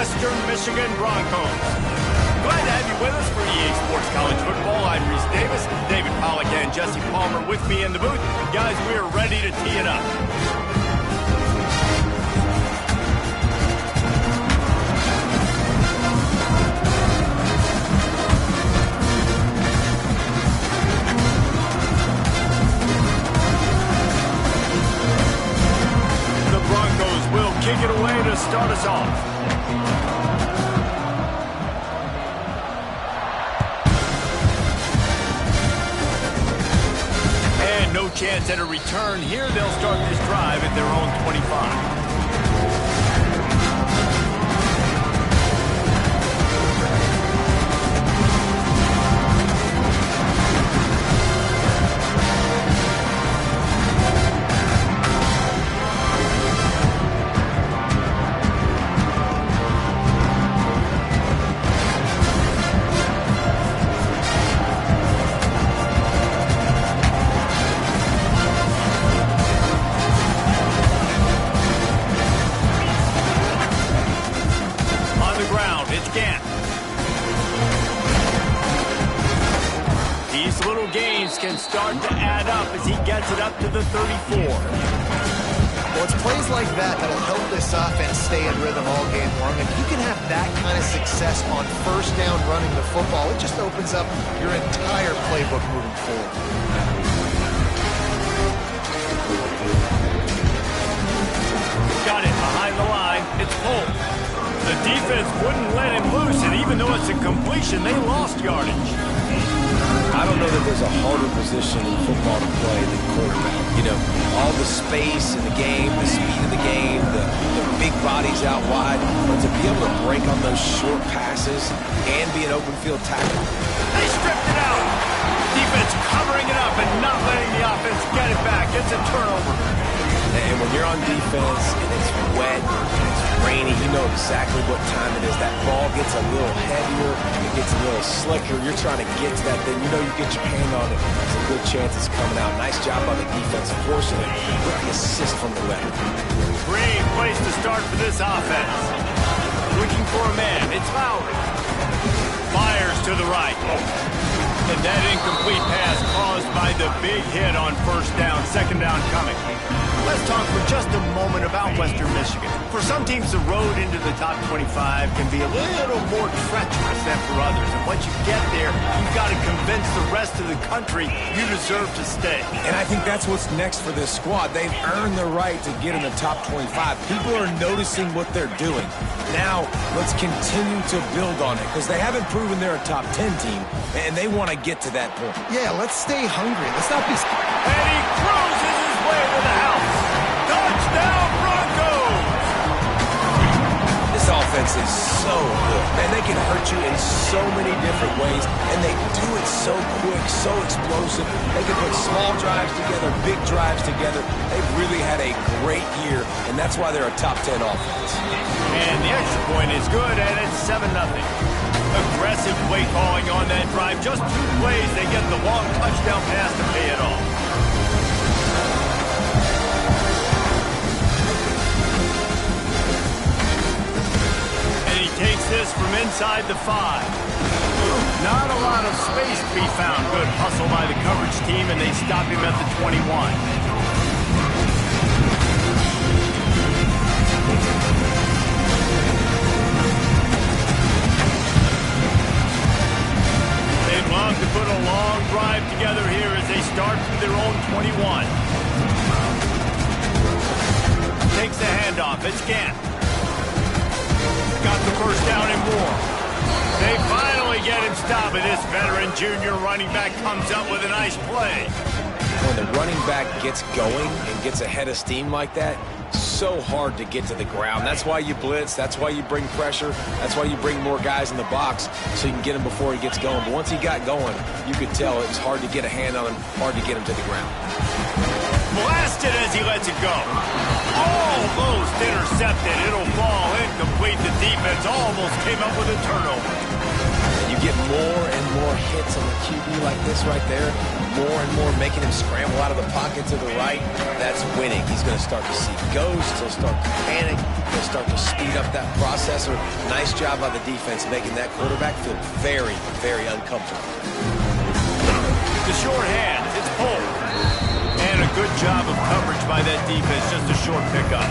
Western Michigan Broncos. Glad to have you with us for EA Sports College Football. I'm Reese Davis, David Pollack and Jesse Palmer with me in the booth. Guys, we are ready to tee it up. The Broncos will kick it away to start us off. No chance at a return here. They'll start this drive at their own 25. Can start to add up as he gets it up to the 34. Well, it's plays like that that'll help this offense stay in rhythm all game long. If you can have that kind of success on first down running the football, it just opens up your entire playbook moving forward. Got it behind the line. It's pulled. The defense wouldn't let him loose, and even though it's a completion, they lost yardage. I don't know that there's a harder position in football to play than quarterback. You know, all the space in the game, the speed of the game, the big bodies out wide. But to be able to break on those short passes and be an open field tackle. They stripped it out. Defense covering it up and not letting the offense get it back. It's a turnover. And when you're on defense and it's wet, and it's rainy, you know exactly what time it is. That ball gets a little heavier, it gets a little slicker. You're trying to get to that thing. You know you get your hand on it. There's a good chance it's coming out. Nice job by the defense. Unfortunately, the assist from the weapon. Great place to start for this offense. Looking for a man. It's Lowry. Fires to the right. And that incomplete pass caused by the big hit on first down. Second down coming. Let's talk for just a moment about Western Michigan. For some teams, the road into the top 25 can be a little more treacherous than for others. And once you get there, you've got to convince the rest of the country you deserve to stay. And I think that's what's next for this squad. They've earned the right to get in the top 25. People are noticing what they're doing. Now, let's continue to build on it because they haven't proven they're a top 10 team, and they want to get to that point. Yeah, let's stay hungry. Let's not be... And he cruises his way to the house. Touchdown, Broncos! This offense is so good. Man, they can hurt you in so many different ways, and they do it so quick, so explosive. They can put small drives together, big drives together. They've really had a great year, and that's why they're a top 10 offense. And the extra point is good, and it's 7-0. Aggressive play calling on that drive. Just 2 plays, they get the long touchdown pass to pay it off. And he takes this from inside the 5. Not a lot of space to be found. Good hustle by the coverage team, and they stop him at the 21. Love to put a long drive together here as they start from their own 21. Takes the handoff. It's Gant. Got the first down and more. They finally get him stopped, and this veteran junior running back comes up with a nice play. When the running back gets going and gets ahead of steam like that, so hard to get to the ground. That's why you blitz. That's why you bring pressure. That's why you bring more guys in the box so you can get him before he gets going. But once he got going, you could tell it was hard to get a hand on him, hard to get him to the ground. Blasted as he lets it go. Almost intercepted. It'll fall incomplete. The defense almost came up with a turnover. And you get more and more hits on the QB like this right there, more and more making him scramble out of the pocket to the right. That's winning. He's going to start to see ghosts. He'll start to panic. He'll start to speed up that processor. Nice job by the defense making that quarterback feel very, very uncomfortable. The short hand, it's pulled. And a good job of coverage by that defense, just a short pickup.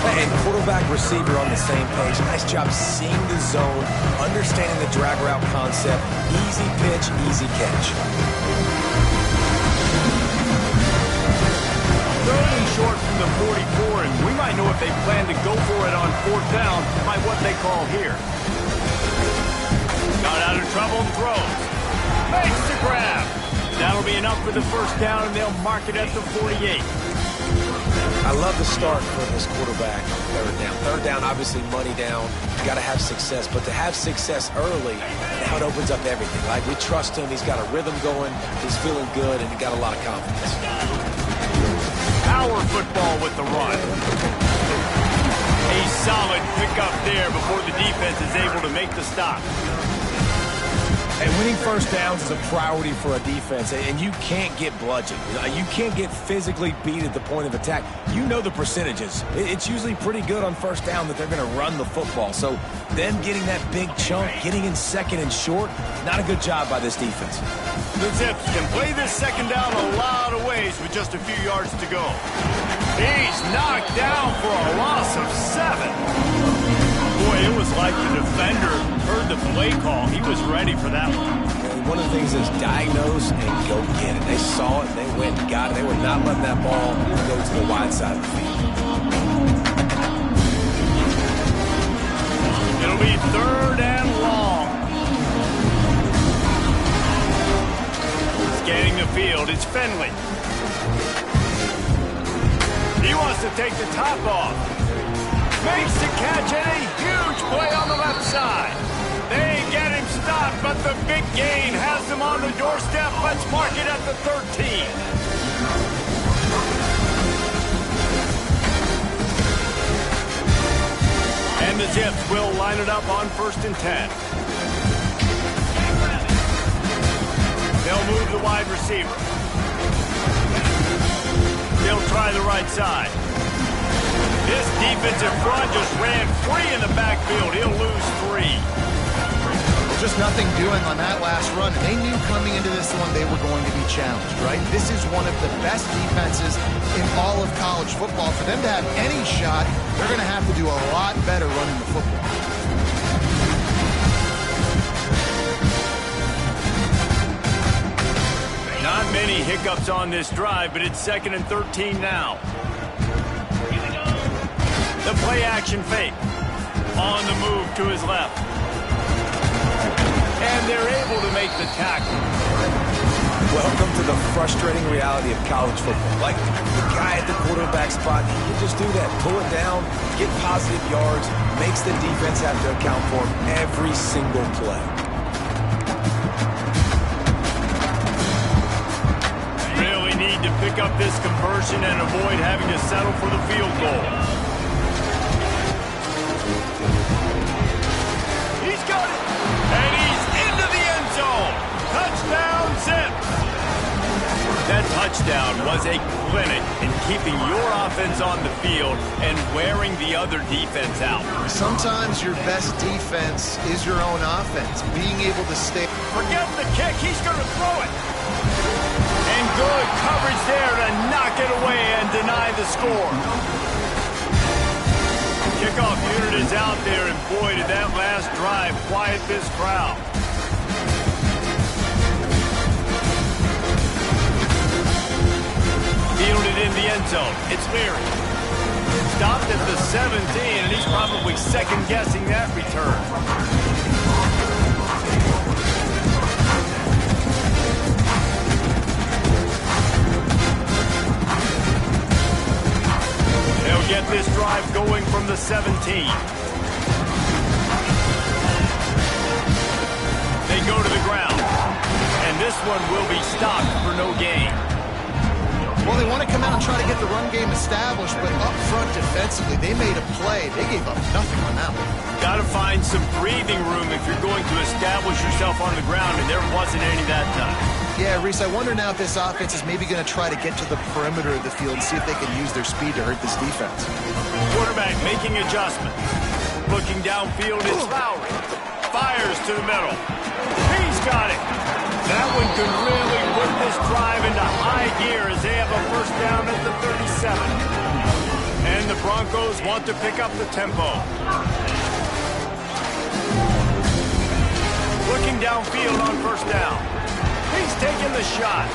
And quarterback, receiver on the same page. Nice job seeing the zone, understanding the drag route concept. Easy pitch, easy catch. Third and short from the 44, and we might know if they plan to go for it on fourth down by what they call here. Got out of trouble and throws. Makes the grab. That'll be enough for the first down, and they'll mark it at the 48. I love the start for this quarterback on third down. Third down, obviously money down. You got to have success, but to have success early, now it opens up everything. Like, we trust him. He's got a rhythm going. He's feeling good, and he got a lot of confidence. Power football with the run. A solid pickup there before the defense is able to make the stop. And winning first downs is a priority for a defense, and you can't get bludgeoned. You can't get physically beat at the point of attack. You know the percentages. It's usually pretty good on first down that they're going to run the football. So them getting that big chunk, getting in second and short, not a good job by this defense. The Zips can play this second down a lot of ways with just a few yards to go. He's knocked down for a loss of 7. Boy, it was like the defender heard the play call. He was ready for that one. And one of the things is diagnose and go get it. They saw it, they went and got it. They were not letting that ball go to the wide side of the field. It'll be third and long. Scanning the field, it's Finley. He wants to take the top off. Makes the catch and a huge play on the left side. They get him stopped, but the big gain has him on the doorstep. Let's mark it at the 13. And the Zips will line it up on 1st and 10. They'll move the wide receiver. They'll try the right side. This defensive front just ran free in the backfield. He'll lose 3. Just nothing doing on that last run. And they knew coming into this one they were going to be challenged, right? This is one of the best defenses in all of college football. For them to have any shot, they're going to have to do a lot better running the football. Not many hiccups on this drive, but it's 2nd and 13 now. The play-action fake. On the move to his left. And they're able to make the tackle. Welcome to the frustrating reality of college football. Like, the guy at the quarterback spot, he can just do that. Pull it down, get positive yards, makes the defense have to account for him every single play. Really need to pick up this conversion and avoid having to settle for the field goal. He's got it, and he's into the end zone. Touchdown, Zips. That touchdown was a clinic in keeping your offense on the field and wearing the other defense out. Sometimes your best defense is your own offense. Being able to stay. Forget the kick. He's going to throw it. And good coverage there to knock it away and deny the score. Kickoff unit is out there, and boy, did that last drive quiet this crowd. Fielded in the end zone. It's Leary. Stopped at the 17, and he's probably second-guessing that return. They'll get this drive going from the 17. They go to the ground, and this one will be stopped for no gain. Well, they want to come out and try to get the run game established, but up front defensively, they made a play. They gave up nothing on that one. Got to find some breathing room if you're going to establish yourself on the ground, and there wasn't any that time. Yeah, Reese, I wonder now if this offense is maybe going to try to get to the perimeter of the field and see if they can use their speed to hurt this defense. Quarterback making adjustments. Looking downfield, it's Lowry. Fires to the middle. He's got it. That one could really put this drive into high gear as they have a first down at the 37. And the Broncos want to pick up the tempo. Looking downfield on first down. He's taking the shot.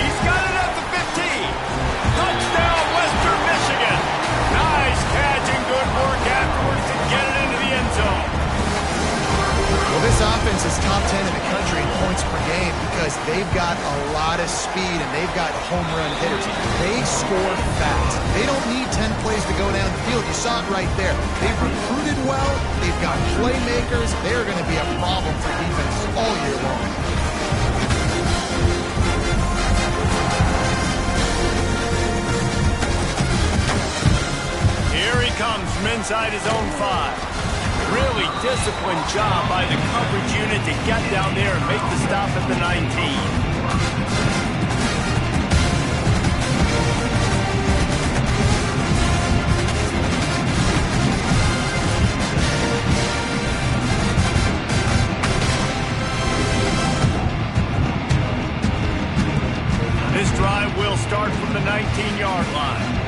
He's got it at the 15. Touchdown, Western Michigan. Nice catch and good work afterwards to get it into the end zone. Well, this offense is top 10 in the country in points per game because they've got a lot of speed and they've got home run hitters. They score fast. They don't need 10 plays to go down the field. You saw it right there. They've recruited well. They've got playmakers. They're going to be a problem for defenses all year long. Here he comes from inside his own 5. Really disciplined job by the coverage unit to get down there and make the stop at the 19. This drive will start from the 19-yard line.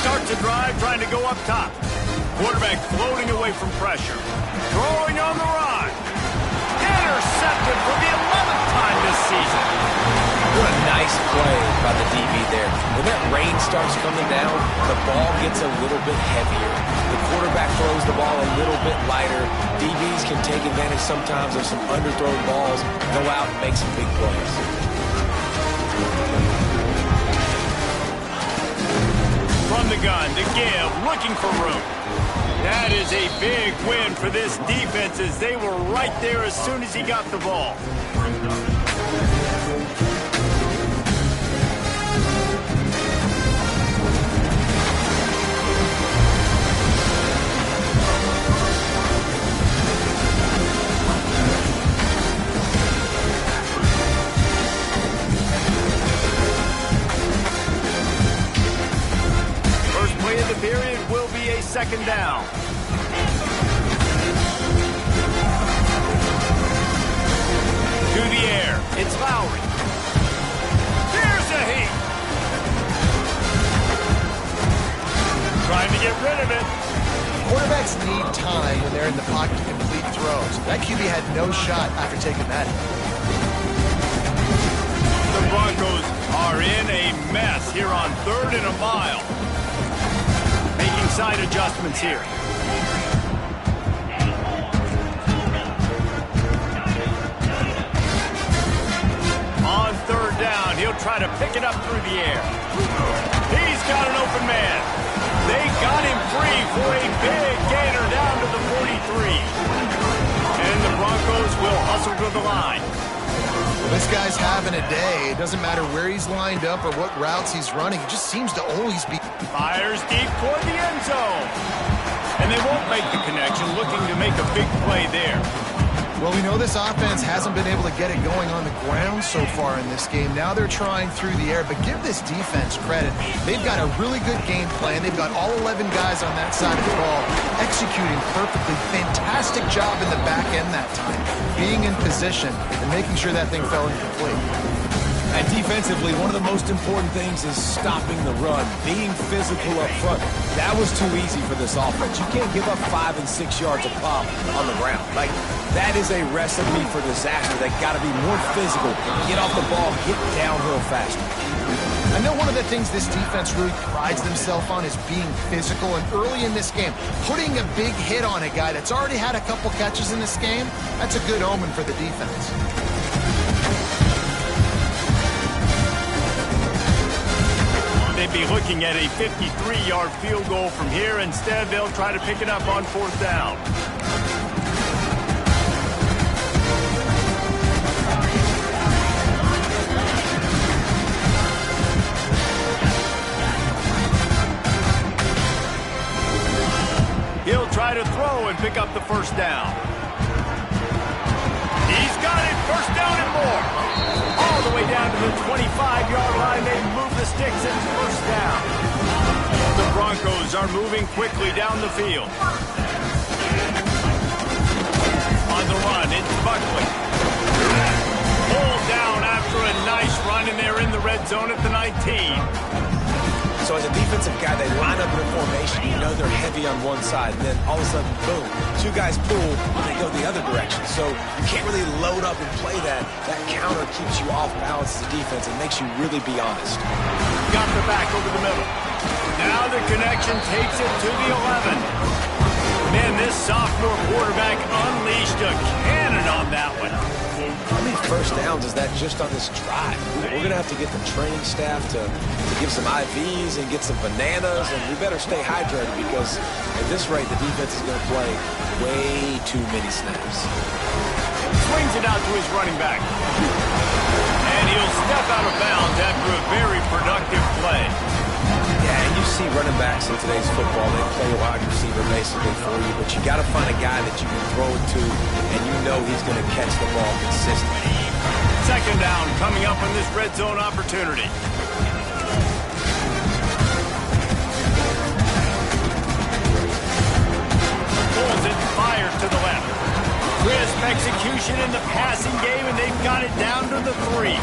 Starts a drive trying to go up top. Quarterback floating away from pressure. Throwing on the run. Intercepted for the 11th time this season. What a nice play by the DB there. When that rain starts coming down, the ball gets a little bit heavier. The quarterback throws the ball a little bit lighter. DBs can take advantage sometimes of some underthrown balls, go out and make some big plays. From the gun, the give, looking for room. That is a big win for this defense as they were right there as soon as he got the ball. The period will be a second down. To the air, it's Lowry. Here's a heat. Trying to get rid of it. Quarterbacks need time when they're in the pocket to complete throws. That QB had no shot after taking that. The Broncos are in a mess here on 3rd and a mile. Making side adjustments here. On 3rd down, he'll try to pick it up through the air. He's got an open man. They got him free for a big gainer down to the 43. And the Broncos will hustle to the line. Well, this guy's having a day. It doesn't matter where he's lined up or what routes he's running. He just seems to always be... Fires deep toward the end zone. And they won't make the connection, looking to make a big play there. Well, we know this offense hasn't been able to get it going on the ground so far in this game. Now they're trying through the air, but give this defense credit. They've got a really good game plan. They've got all 11 guys on that side of the ball executing perfectly. Fantastic job in the back end that time, being in position and making sure that thing fell incomplete. And defensively, one of the most important things is stopping the run, being physical up front. That was too easy for this offense. You can't give up 5 and 6 yards a pop on the ground. Like, that is a recipe for disaster. They got to be more physical, get off the ball, get downhill faster. I know one of the things this defense really prides themselves on is being physical, and early in this game, putting a big hit on a guy that's already had a couple catches in this game, that's a good omen for the defense. They'd be looking at a 53-yard field goal from here. Instead, they'll try to pick it up on 4th down. pick up the first down. He's got it, first down and more. All the way down to the 25-yard line. They move the sticks and it's first down. The Broncos are moving quickly down the field. On the run, it's Buckley. Pulled down after a nice run, and they're in the red zone at the 19. So as a defensive guy, they line up in a formation. You know they're heavy on one side, and then all of a sudden, boom, two guys pull, and they go the other direction. So you can't really load up and play that. That counter keeps you off balance as a defense and makes you really be honest. Got the back over the middle. Now the connection takes it to the 11. Man, this sophomore quarterback unleashed a cannon on that one. How many first downs is that just on this drive? We're going to have to get the training staff to give some IVs and get some bananas, and we better stay hydrated because at this rate, the defense is going to play way too many snaps. Swings it out to his running back. And he'll step out of bounds after a very productive play. Yeah, and you see running backs in today's football, they play a wide receiver basically for you, but you got to find a guy that you can throw it to, and you know he's going to catch the ball consistently. Second down coming up on this red zone opportunity. Pulls it, fires to the left. Crisp execution in the passing game, and they've got it down to the 3.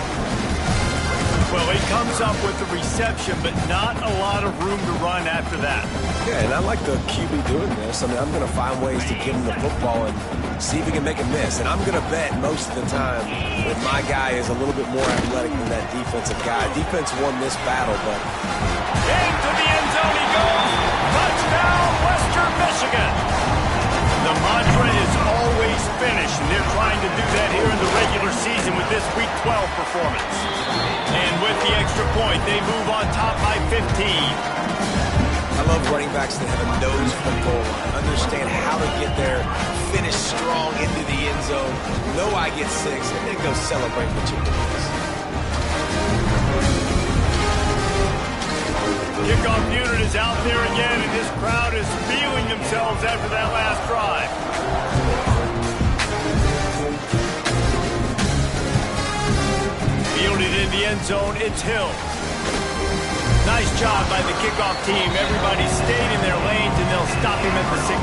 Well, he comes up with the reception, but not a lot of room to run after that. Yeah, and I like the QB doing this. I mean, I'm going to find ways to get him the football and see if he can make a miss. And I'm going to bet most of the time that my guy is a little bit more athletic than that defensive guy. Defense won this battle, but... Into the end zone he goes. Touchdown, Western Michigan. The mantra is always finish, and they're trying to do that here in the regular season with this Week 12 performance. And with the extra point, they move on top by 15. I love running backs that have a nose for the goal line, understand how to get there, finish strong into the end zone, know I get 6, and then go celebrate the chicken wings. Kickoff unit is out there again, and this crowd is feeling themselves after that last drive. Fielded in the end zone, it's Hill. Nice job by the kickoff team. Everybody stayed in their lanes, and they'll stop him at the 16.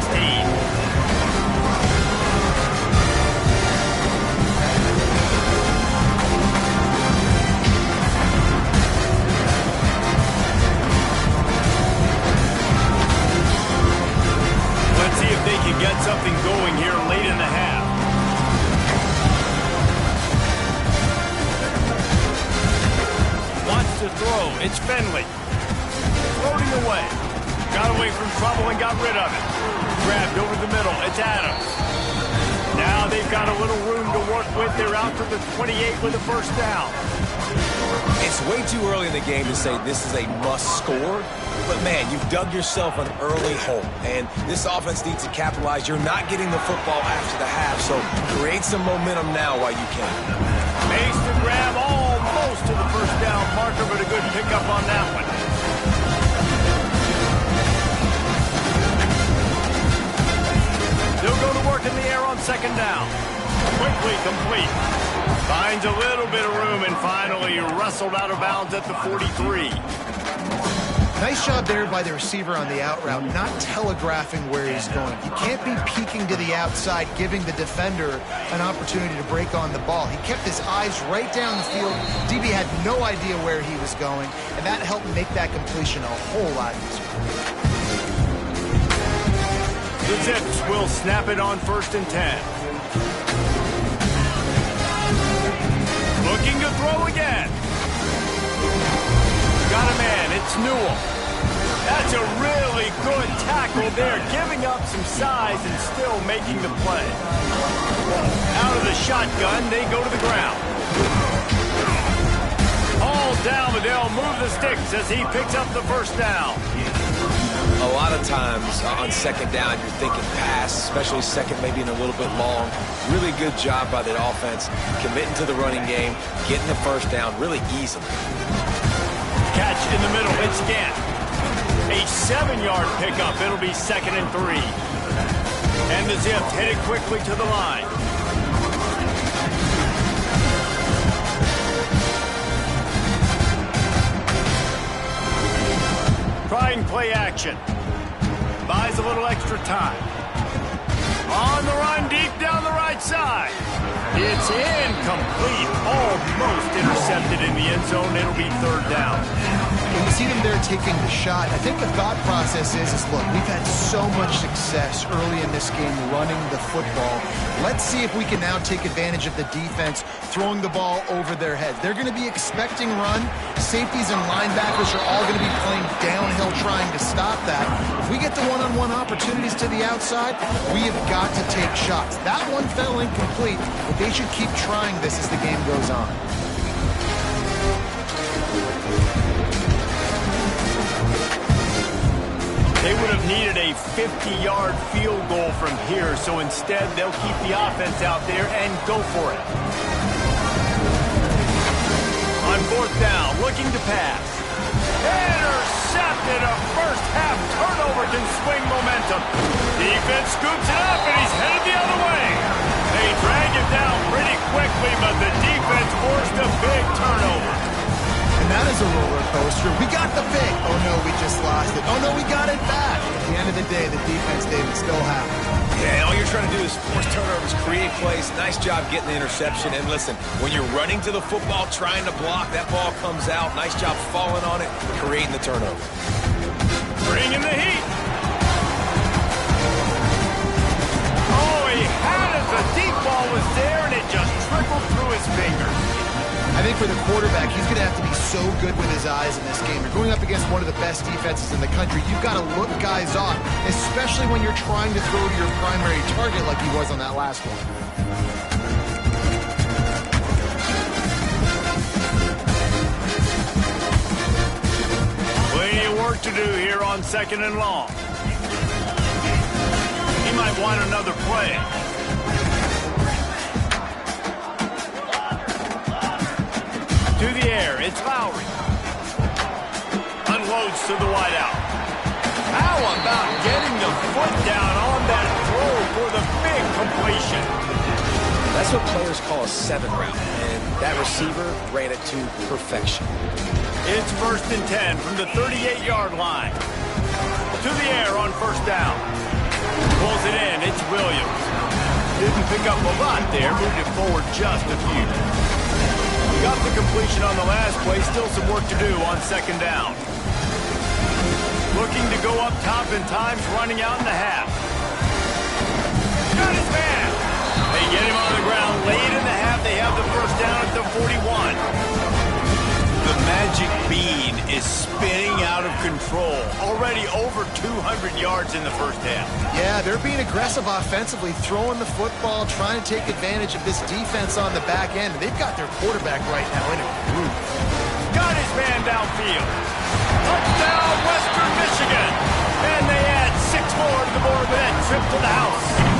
Let's see if they can get something going here late in the half. Wants to throw. It's Finley. Floating away. Got away from trouble and got rid of it. Grabbed over the middle. It's Adams. Now they've got a little room to work with. They're out to the 28 with a first down. It's way too early in the game to say this is a must score, but man, you've dug yourself an early hole, and this offense needs to capitalize. You're not getting the football after the half, so create some momentum now while you can. Makes the grab almost to the first down marker, but a good pickup on that one. They'll go to work in the air on second down. Quickly complete. Finds a little bit of room and finally wrestled out of bounds at the 43. Nice job there by the receiver on the out route, not telegraphing where he's going. You can't be peeking to the outside, giving the defender an opportunity to break on the ball. He kept his eyes right down the field. DB had no idea where he was going, and that helped make that completion a whole lot easier. The Zips will snap it on 1st and 10. Looking to throw again. Got a man, it's Newell. That's a really good tackle there, giving up some size and still making the play. Out of the shotgun, they go to the ground. All down, but they'll move the sticks as he picks up the first down. A lot of times on second down, you're thinking pass, especially second, maybe in a little bit long. Really good job by the offense, committing to the running game, getting the first down really easily. Catch in the middle, it's Gant. A 7-yard pickup, it'll be 2nd and 3. And the Zips headed quickly to the line. Trying play action. Buys a little extra time. On the run, deep down the right side. It's incomplete. Almost intercepted in the end zone. It'll be third down. When you see them there taking the shot, I think the thought process is look, we've had so much success early in this game running the football. Let's see if we can now take advantage of the defense throwing the ball over their heads. They're going to be expecting run. Safeties and linebackers are all going to be playing downhill trying to stop that. If we get the one-on-one opportunities to the outside, we have got to take shots. That one fell incomplete, but they should keep trying this as the game goes on. They would have needed a 50-yard field goal from here, so instead they'll keep the offense out there and go for it. On fourth down, looking to pass. Intercepted. A first-half turnover can swing momentum. Defense scoops it up, and he's headed the other way. They drag him down pretty quickly, but the defense forced a big turnover. And that is a roller coaster. We got the pick. Oh, no, we just lost it. Oh, no, we got it back. At the end of the day, the defense, David, still happy. Yeah, all you're trying to do is force turnovers, create plays. Nice job getting the interception. And listen, when you're running to the football, trying to block, that ball comes out. Nice job falling on it, creating the turnover. Bringing the heat. Oh, he had it. The deep ball was there, and it just trickled through his fingers. I think for the quarterback, he's going to have to be so good with his eyes in this game. You're going up against one of the best defenses in the country. You've got to look guys off, especially when you're trying to throw to your primary target like he was on that last one. Plenty of work to do here on second and long. He might want another play. To the air, it's Lowry. Unloads to the wideout. How about getting the foot down on that throw for the big completion? That's what players call a 7 route, and that receiver ran it to perfection. It's first and 10 from the 38-yard line. To the air on first down. Pulls it in, it's Williams. Didn't pick up a lot there, moved it forward just a few. Got the completion on the last play, still some work to do on second down. Looking to go up top in times, running out in the half. Got his man. They get him on the ground late in the half. They have the first down at the 41. The magic bean is spinning out of control. Already over 200 yards in the first half. Yeah, they're being aggressive offensively, throwing the football, trying to take advantage of this defense on the back end. They've got their quarterback right now in a groove. Got his man downfield. Touchdown, Western Michigan. And they add 6 more to the board with that trip to the house.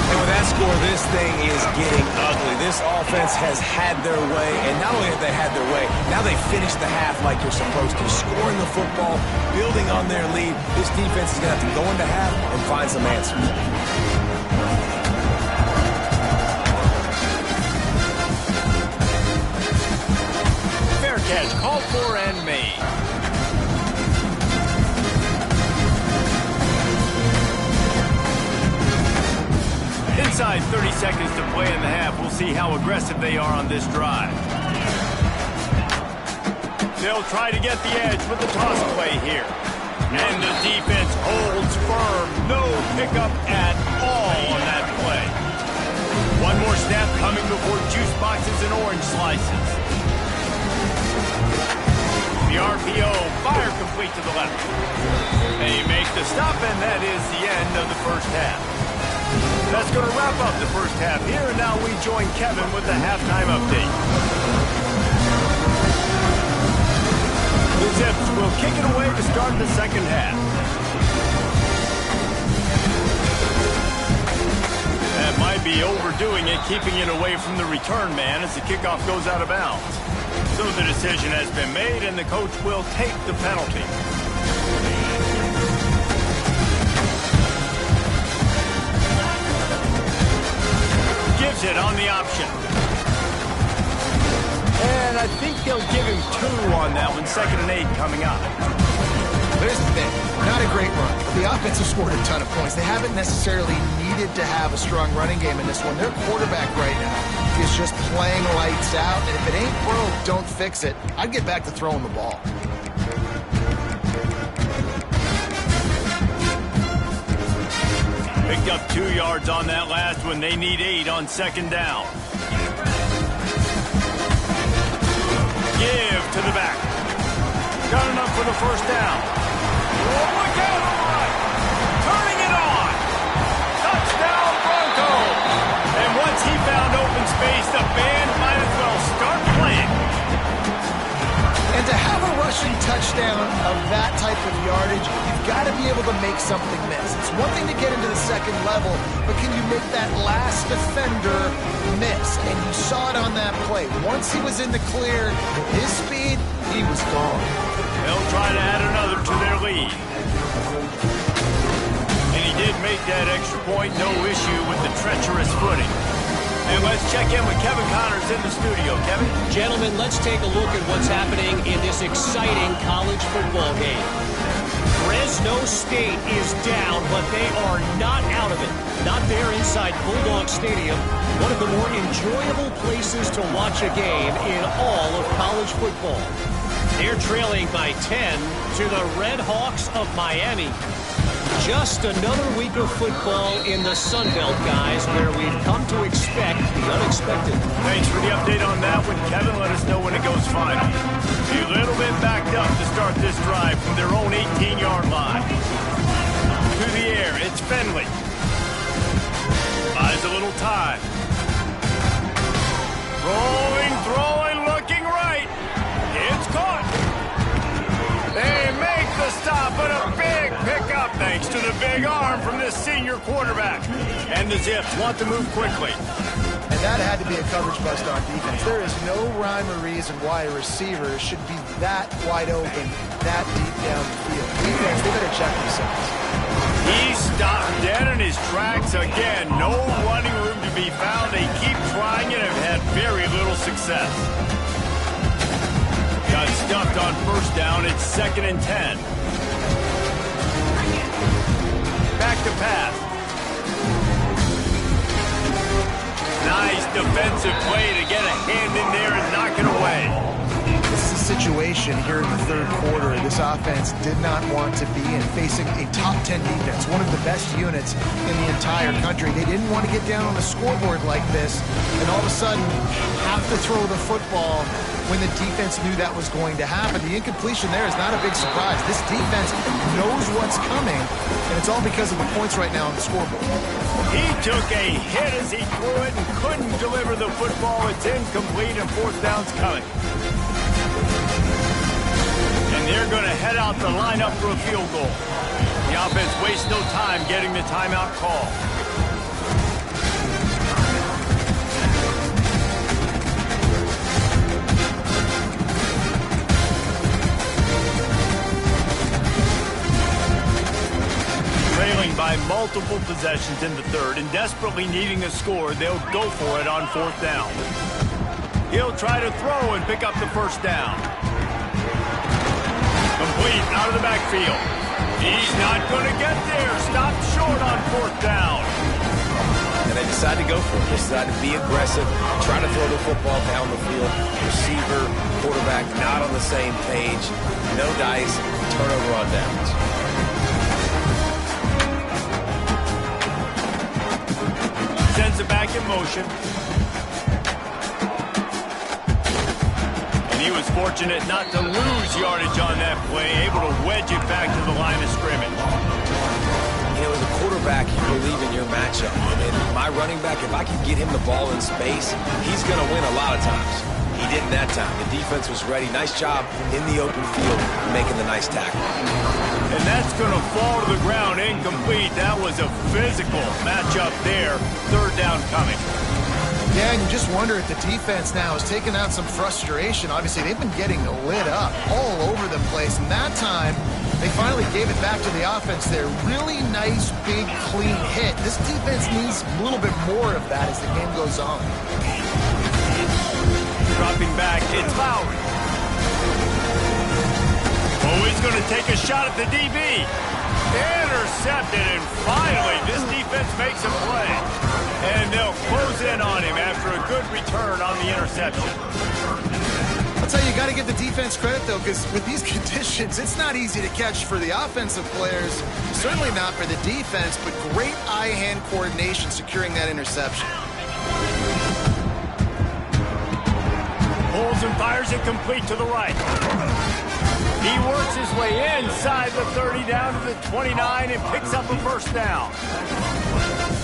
And with that score, this thing is getting ugly. This offense has had their way, and not only have they had their way, now they finished the half like you're supposed to, scoring the football, building on their lead. This defense is going to have to go into half and find some answers. Fair catch, called for and made. Inside 30 seconds to play in the half. We'll see how aggressive they are on this drive. They'll try to get the edge with the toss play here. And the defense holds firm. No pickup at all on that play. One more snap coming before juice boxes and orange slices. The RPO, fire complete to the left. They make the stop, and that is the end of the first half. That's going to wrap up the first half here, and now we join Kevin with the halftime update. The Zips will kick it away to start the second half. That might be overdoing it, keeping it away from the return man as the kickoff goes out of bounds. So the decision has been made, and the coach will take the penalty. Fires it on the option. And I think they'll give him 2 on that one. 2nd and 8 coming up. Here's the thing. Not a great run. The offense has scored a ton of points. They haven't necessarily needed to have a strong running game in this one. Their quarterback right now is just playing lights out. And if it ain't broke, don't fix it. I'd get back to throwing the ball. Picked up 2 yards on that last one. They need 8 on 2nd down. Give to the back. Got enough for the 1st down. Oh, look out on the right. Turning it on. Touchdown Broncos. And once he found open space, the band might as well start playing. And to have a rushing touchdown of that type of yardage, you've got to be able to make something miss. It's one thing to get into the 2nd level, but can you make that last defender miss? And you saw it on that play. Once he was in the clear, with his speed, he was gone. They'll try to add another to their lead. And he did make that extra point, no issue with the treacherous footing. And let's check in with Kevin Connors in the studio. Kevin? Gentlemen, let's take a look at what's happening in this exciting college football game. Fresno State is down, but they are not out of it. Not there inside Bulldog Stadium, one of the more enjoyable places to watch a game in all of college football. They're trailing by 10 to the Red Hawks of Miami. Just another week of football in the Sun Belt, guys, where we've come to expect the unexpected. Thanks for the update on that one, Kevin. Let us know when it goes final. A little bit backed up to start this drive from their own 18-yard line. To the air, it's Finley. Buys a little time. Throwing, looking right. It's caught. They make the stop, but a big pickup thanks to the big arm from this senior quarterback. And the Zips want to move quickly. And that had to be a coverage bust on defense. There is no rhyme or reason why a receiver should be that wide open, that deep down the field. Defense, they better check themselves. He stopped dead in his tracks again. No running room to be found. They keep trying and have had very little success. Got stuffed on 1st down. It's 2nd and 10. Back to pass. Nice defensive play to get a hand in there and knock it away. This is a situation here in the 3rd quarter this offense did not want to be in, facing a top 10 defense, one of the best units in the entire country. They didn't want to get down on the scoreboard like this and all of a sudden have to throw the football when the defense knew that was going to happen. The incompletion there is not a big surprise. This defense knows what's coming, and it's all because of the points right now on the scoreboard. He took a hit as he threw it and couldn't deliver the football. It's incomplete and 4th down's coming. And they're going to head out the lineup for a field goal. The offense wastes no time getting the timeout call. Trailing by multiple possessions in the 3rd and desperately needing a score, they'll go for it on 4th down. He'll try to throw and pick up the 1st down. Complete out of the backfield. He's not going to get there. Stopped short on 4th down. And they decide to go for it. They decide to be aggressive, try to throw the football down the field. Receiver, quarterback not on the same page. No dice, turnover on downs. Sends it back in motion. And he was fortunate not to lose yardage on that play, able to wedge it back to the line of scrimmage. You know, as a quarterback, you believe in your matchup. And my running back, if I can get him the ball in space, he's going to win a lot of times. He didn't that time. The defense was ready. Nice job in the open field, making the nice tackle. And that's going to fall to the ground incomplete. That was a physical matchup there. 3rd down coming. Yeah, and you just wonder if the defense now is taking out some frustration. Obviously, they've been getting lit up all over the place, and that time they finally gave it back to the offense there. Really nice, big, clean hit. This defense needs a little bit more of that as the game goes on. Dropping back, it's Lowry. Oh, he's going to take a shot at the DB. Intercepted, and finally, this defense makes a play. And they'll close in on him after a good return on the interception. I'll tell you, you got to give the defense credit, though, because with these conditions, it's not easy to catch for the offensive players. Certainly not for the defense, but great eye-hand coordination securing that interception. Pulls and fires it complete to the right. He works his way inside the 30 down to the 29 and picks up a first down.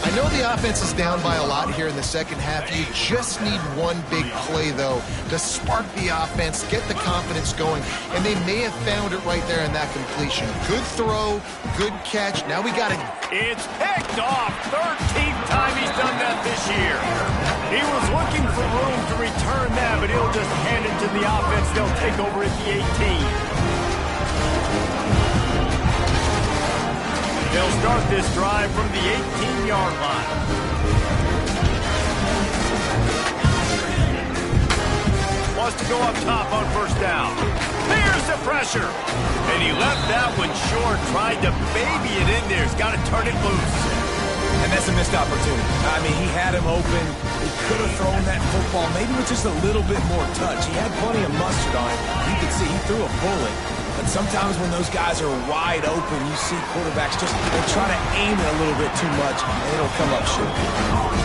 I know the offense is down by a lot here in the second half. You just need one big play, though, to spark the offense, get the confidence going, and they may have found it right there in that completion. Good throw, good catch. Now we got it. It's picked off. 13th time he's done that this year. He was looking for room to return that, but he'll just hand it to the offense. They'll take over at the 18. They'll start this drive from the 18-yard line. Wants to go up top on first down. Here's the pressure. And he left that one short, tried to baby it in there. He's got to turn it loose. And that's a missed opportunity. I mean, he had him open. He could have thrown that football maybe with just a little bit more touch. He had plenty of mustard on it. You could see he threw a bullet. But sometimes when those guys are wide open, you see quarterbacks just they try to aim it a little bit too much, and it'll come up short.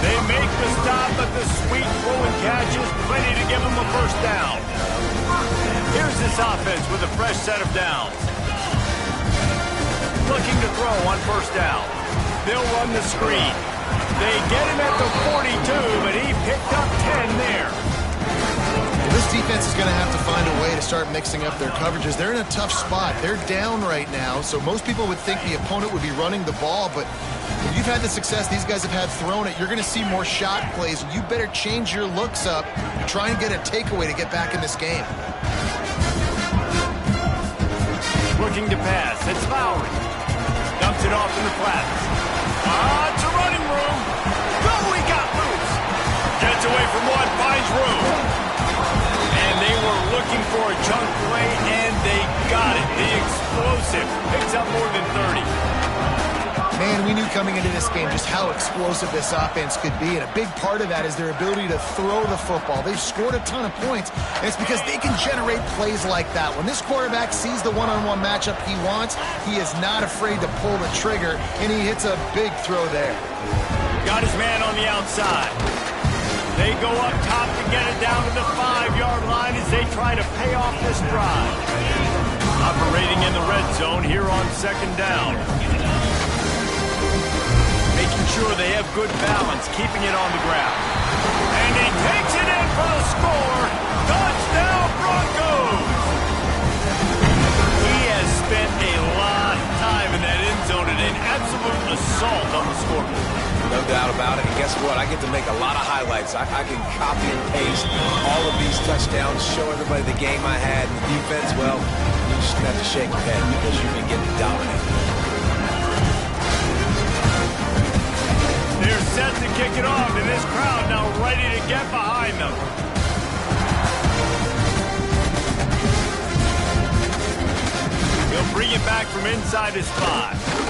They make the stop, but the sweet throw and catch is plenty to give them a first down. Here's this offense with a fresh set of downs. Looking to throw on first down. They'll run the screen. They get him at the 42, but he picked up 10 there. Well, this defense is going to have to find a way to start mixing up their coverages. They're in a tough spot. They're down right now, so most people would think the opponent would be running the ball, but if you've had the success these guys have had throwing it, you're going to see more shot plays. You better change your looks up and try and get a takeaway to get back in this game. Looking to pass. It's Lowry. Dumps it off in the flats. It's a running room. Go, he got loose. Gets away from one, finds room. And they were looking for a chunk play, and they got it. The explosive picks up more than 30. Man, we knew coming into this game just how explosive this offense could be, and a big part of that is their ability to throw the football. They've scored a ton of points, and it's because they can generate plays like that. When this quarterback sees the one-on-one matchup he wants, he is not afraid to pull the trigger, and he hits a big throw there. Got his man on the outside. They go up top to get it down to the 5-yard line as they try to pay off this drive. Operating in the red zone here on second down. Making sure they have good balance, keeping it on the ground. And he takes it in for the score. Touchdown, Broncos! He has spent a lot of time in that end zone and an absolute assault on the scoreboard. No doubt about it. And guess what? I get to make a lot of highlights. I can copy and paste all of these touchdowns, show everybody the game I had. And the defense, well, you just have to shake your head because you've been getting dominated. They're set to kick it off, and this crowd now ready to get behind them. He'll bring it back from inside his 5.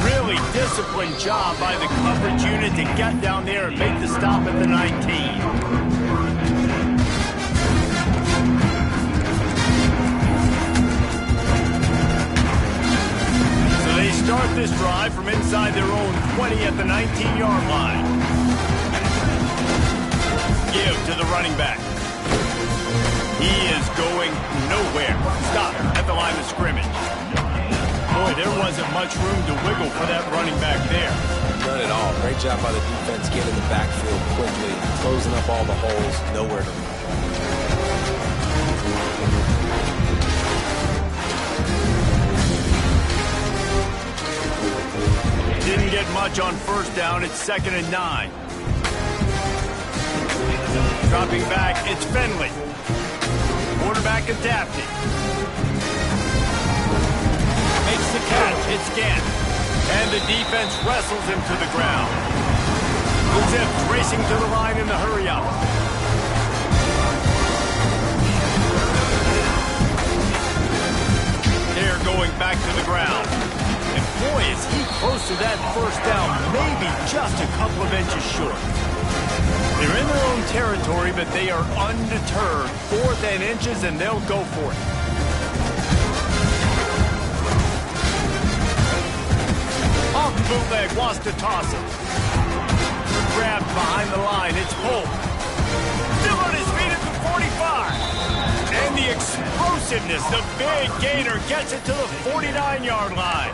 Really disciplined job by the coverage unit to get down there and make the stop at the 19. So they start this drive from inside their own 20 at the 19-yard line. Give to the running back. He is going nowhere. Stop at the line of scrimmage. Boy, there wasn't much room to wiggle for that running back there. None at all. Great job by the defense getting in the backfield quickly, closing up all the holes, nowhere to run. Didn't get much on first down. It's 2nd and 9. Dropping back, it's Finley. Quarterback adapting. Makes the catch, it's Gant. And the defense wrestles him to the ground. The Zips racing to the line in the hurry-up. They're going back to the ground. And boy, is he close to that first down, maybe just a couple of inches short. They're in their own territory, but they are undeterred. 4th and inches, and they'll go for it. Off the bootleg, wants to toss it. Grabbed behind the line, it's Polk. Still on his feet at the 45. And the explosiveness, the big gainer gets it to the 49-yard line.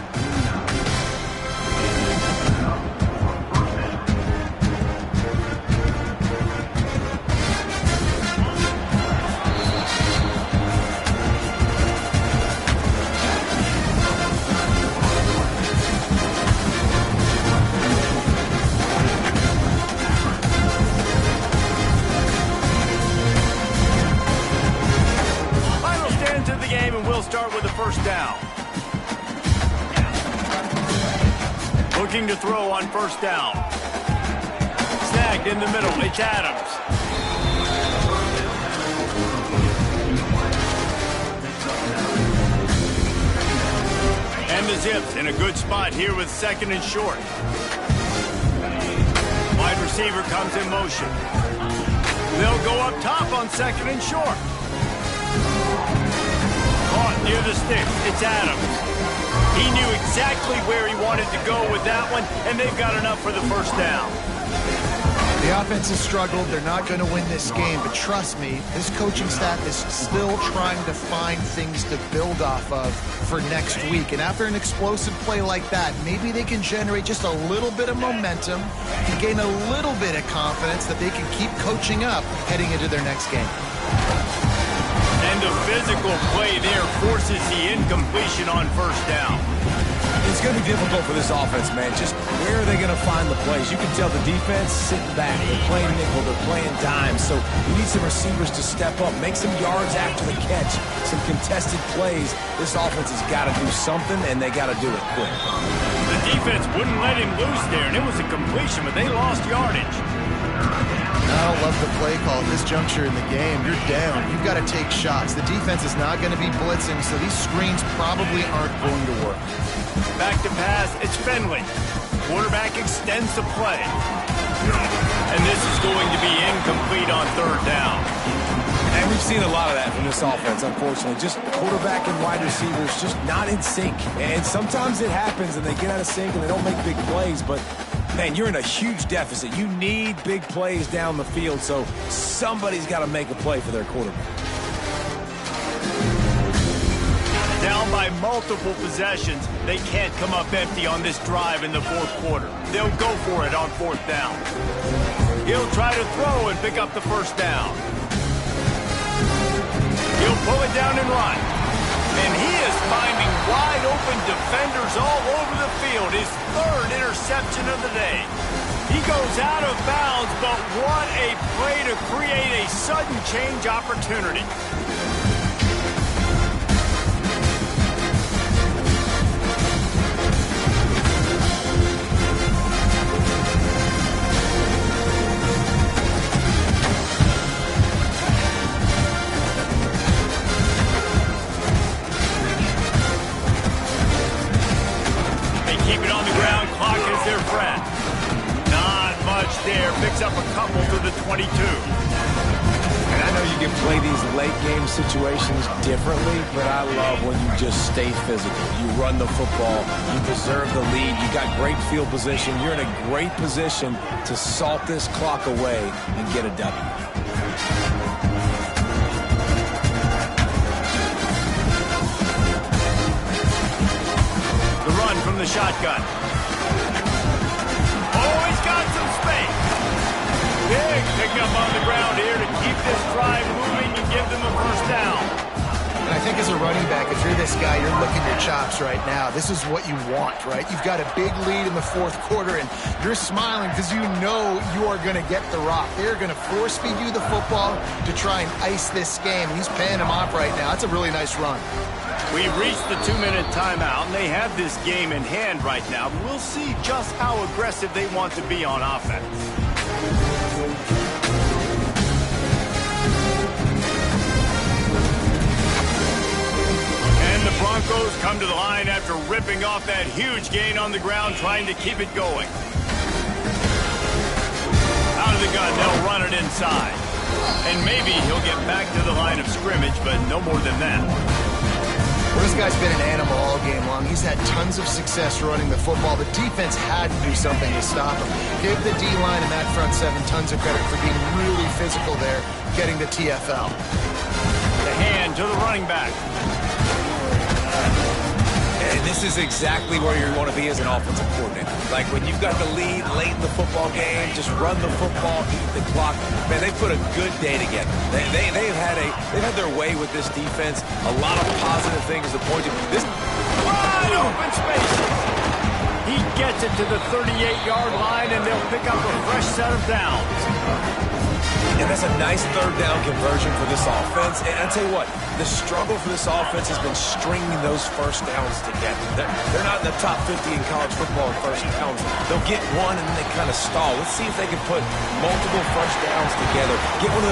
Start with the first down. Looking to throw on first down. Snagged in the middle. It's Adams. And the Zips in a good spot here with 2nd and short. Wide receiver comes in motion. They'll go up top on 2nd and short. Caught near the sticks. It's Adams. He knew exactly where he wanted to go with that one, and they've got enough for the first down. The offense has struggled. They're not going to win this game, but trust me, this coaching staff is still trying to find things to build off of for next week. And after an explosive play like that, maybe they can generate just a little bit of momentum and gain a little bit of confidence that they can keep coaching up heading into their next game. And the physical play there forces the incompletion on first down. It's going to be difficult for this offense, man. Just where are they going to find the plays? You can tell the defense sitting back. They're playing nickel. They're playing dime. So you need some receivers to step up, make some yards after the catch, some contested plays. This offense has got to do something, and they got to do it quick. The defense wouldn't let him loose there, and it was a completion, but they lost yardage. I don't love the play call at this juncture in the game. You're down. You've got to take shots. The defense is not going to be blitzing, so these screens probably aren't going to work. Back to pass, it's Finley. Quarterback extends the play. And this is going to be incomplete on 3rd down. And we've seen a lot of that from this offense, unfortunately. Just quarterback and wide receivers just not in sync. And sometimes it happens and they get out of sync and they don't make big plays, but man, you're in a huge deficit. You need big plays down the field, so somebody's got to make a play for their quarterback. Down by multiple possessions, they can't come up empty on this drive in the 4th quarter. They'll go for it on 4th down. He'll try to throw and pick up the first down. He'll pull it down and run. And he is finding wide open defenders all over the field. His 3rd interception of the day. He goes out of bounds, but what a play to create a sudden change opportunity. Picks up a couple to the 22. And I know you can play these late game situations differently, but I love when you just stay physical. You run the football, you preserve the lead, you got great field position, you're in a great position to salt this clock away and get a W. The run from the shotgun. Oh, he's got some space. Big pickup on the ground here to keep this drive moving and give them a first down. And I think as a running back, if you're this guy, you're licking your chops right now. This is what you want, right? You've got a big lead in the fourth quarter, and you're smiling because you know you are going to get the rock. They're going to force feed you the football to try and ice this game. He's paying him off right now. That's a really nice run. We've reached the 2-minute timeout, and they have this game in hand right now. We'll see just how aggressive they want to be on offense. And the Broncos come to the line after ripping off that huge gain on the ground, trying to keep it going. Out of the gun, they'll run it inside. And maybe he'll get back to the line of scrimmage, but no more than that. Well, this guy's been an animal all game long. He's had tons of success running the football. The defense had to do something to stop him. Give the D-line and that front seven tons of credit for being really physical there, getting the TFL. The hand to the running back. And this is exactly where you want to be as an offensive coordinator. Like when you've got the lead late in the football game, just run the football, eat the clock. Man, they put a good day together. They've had their way with this defense. A lot of positive things to point to. This Wide open space. He gets it to the 38-yard line, and they'll pick up a fresh set of downs. And that's a nice third down conversion for this offense. And I tell you what, the struggle for this offense has been stringing those first downs together. They're not in the top 50 in college football in first downs. They'll get one and then they kind of stall. Let's see if they can put multiple first downs together. Get one of those